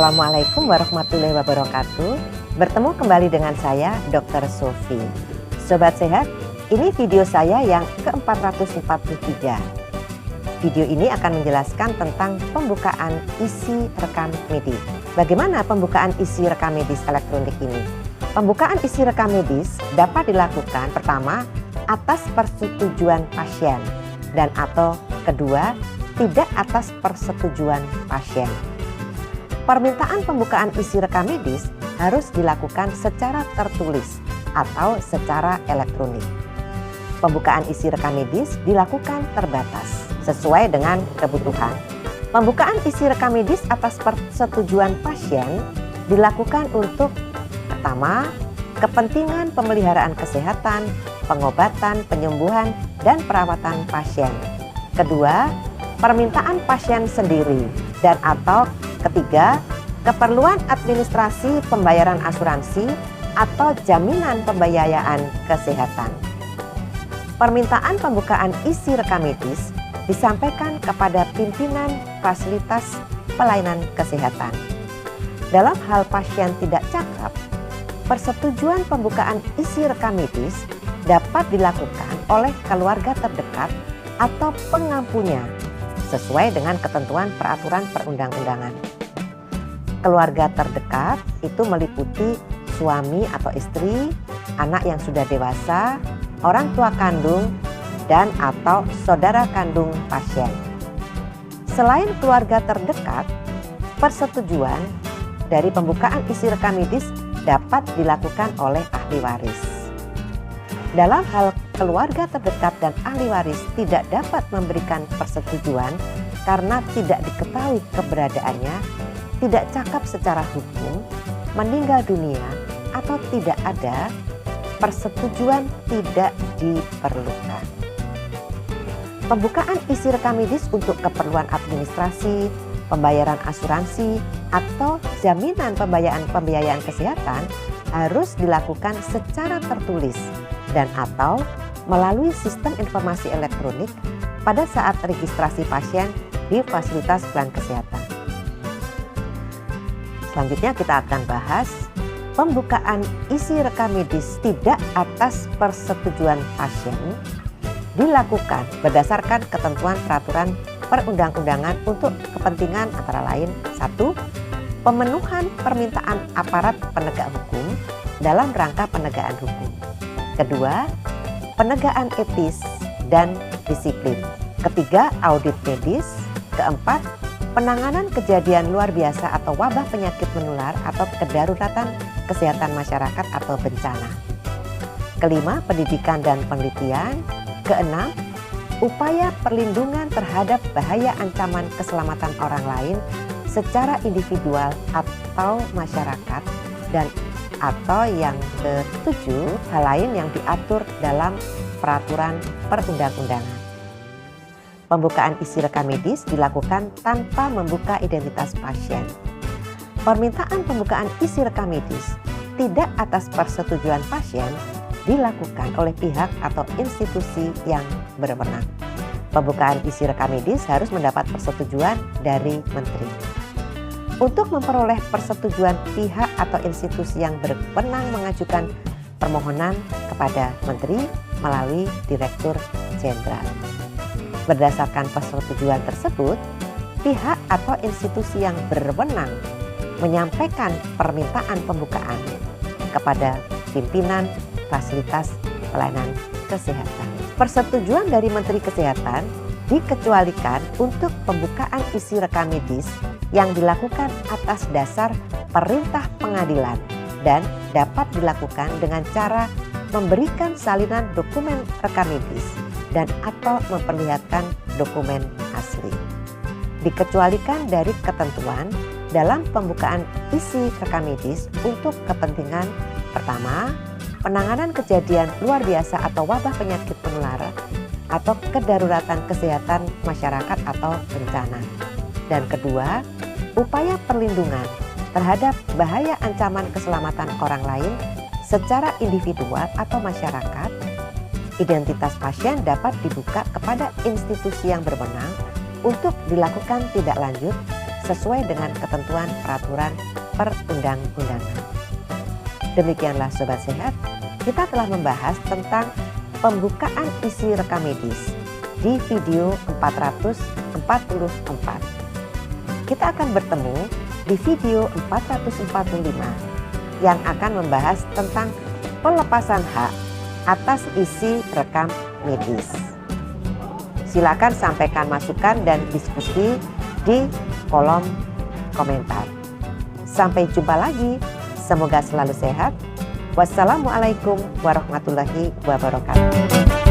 Assalamualaikum warahmatullahi wabarakatuh. Bertemu kembali dengan saya, Dr. Sofi. Sobat sehat, ini video saya yang ke-443. Video ini akan menjelaskan tentang pembukaan isi rekam medis. Bagaimana pembukaan isi rekam medis elektronik ini? Pembukaan isi rekam medis dapat dilakukan pertama atas persetujuan pasien dan atau kedua tidak atas persetujuan pasien. Permintaan pembukaan isi rekam medis harus dilakukan secara tertulis atau secara elektronik. Pembukaan isi rekam medis dilakukan terbatas sesuai dengan kebutuhan. Pembukaan isi rekam medis atas persetujuan pasien dilakukan untuk pertama, kepentingan pemeliharaan kesehatan, pengobatan, penyembuhan, dan perawatan pasien. Kedua, permintaan pasien sendiri dan atau ketiga, keperluan administrasi pembayaran asuransi atau jaminan pembiayaan kesehatan. Permintaan pembukaan isi rekam medis disampaikan kepada pimpinan fasilitas pelayanan kesehatan. Dalam hal pasien tidak cakap, persetujuan pembukaan isi rekam medis dapat dilakukan oleh keluarga terdekat atau pengampunya sesuai dengan ketentuan peraturan perundang-undangan. Keluarga terdekat itu meliputi suami atau istri, anak yang sudah dewasa, orang tua kandung, dan atau saudara kandung pasien. Selain keluarga terdekat, persetujuan dari pembukaan isi rekam medis dapat dilakukan oleh ahli waris. Dalam hal keluarga terdekat dan ahli waris tidak dapat memberikan persetujuan karena tidak diketahui keberadaannya, tidak cakap secara hukum, meninggal dunia, atau tidak ada, persetujuan tidak diperlukan. Pembukaan isi rekam medis untuk keperluan administrasi, pembayaran asuransi, atau jaminan pembiayaan kesehatan harus dilakukan secara tertulis dan atau melalui sistem informasi elektronik pada saat registrasi pasien di fasilitas pelayanan kesehatan. Selanjutnya kita akan bahas pembukaan isi rekam medis tidak atas persetujuan pasien dilakukan berdasarkan ketentuan peraturan perundang-undangan untuk kepentingan antara lain 1. Pemenuhan permintaan aparat penegak hukum dalam rangka penegakan hukum. Kedua, penegakan etis dan disiplin. Ketiga, audit medis. Keempat, penanganan kejadian luar biasa atau wabah penyakit menular atau kedaruratan kesehatan masyarakat atau bencana. Kelima, pendidikan dan penelitian. Keenam, upaya perlindungan terhadap bahaya ancaman keselamatan orang lain secara individual atau masyarakat. Dan atau yang ketujuh, hal lain yang diatur dalam peraturan perundang-undangan. Pembukaan isi rekam medis dilakukan tanpa membuka identitas pasien. Permintaan pembukaan isi rekam medis tidak atas persetujuan pasien dilakukan oleh pihak atau institusi yang berwenang. Pembukaan isi rekam medis harus mendapat persetujuan dari menteri. Untuk memperoleh persetujuan pihak atau institusi yang berwenang mengajukan permohonan kepada menteri melalui Direktur Jenderal. Berdasarkan persetujuan tersebut, pihak atau institusi yang berwenang menyampaikan permintaan pembukaan kepada pimpinan fasilitas pelayanan kesehatan. Persetujuan dari Menteri Kesehatan dikecualikan untuk pembukaan isi rekam medis yang dilakukan atas dasar perintah pengadilan dan dapat dilakukan dengan cara memberikan salinan dokumen rekam medis dan atau memperlihatkan dokumen asli. Dikecualikan dari ketentuan dalam pembukaan isi rekam medis untuk kepentingan pertama, penanganan kejadian luar biasa atau wabah penyakit menular atau kedaruratan kesehatan masyarakat atau bencana. Dan kedua, upaya perlindungan terhadap bahaya ancaman keselamatan orang lain secara individual atau masyarakat. Identitas pasien dapat dibuka kepada institusi yang berwenang untuk dilakukan tindak lanjut sesuai dengan ketentuan peraturan perundang-undangan. Demikianlah Sobat Sehat, kita telah membahas tentang pembukaan isi rekam medis di video 444. Kita akan bertemu di video 445 yang akan membahas tentang pelepasan hak atas isi rekam medis. Silakan sampaikan masukan dan diskusi di kolom komentar. Sampai jumpa lagi. Semoga selalu sehat. Wassalamualaikum warahmatullahi wabarakatuh.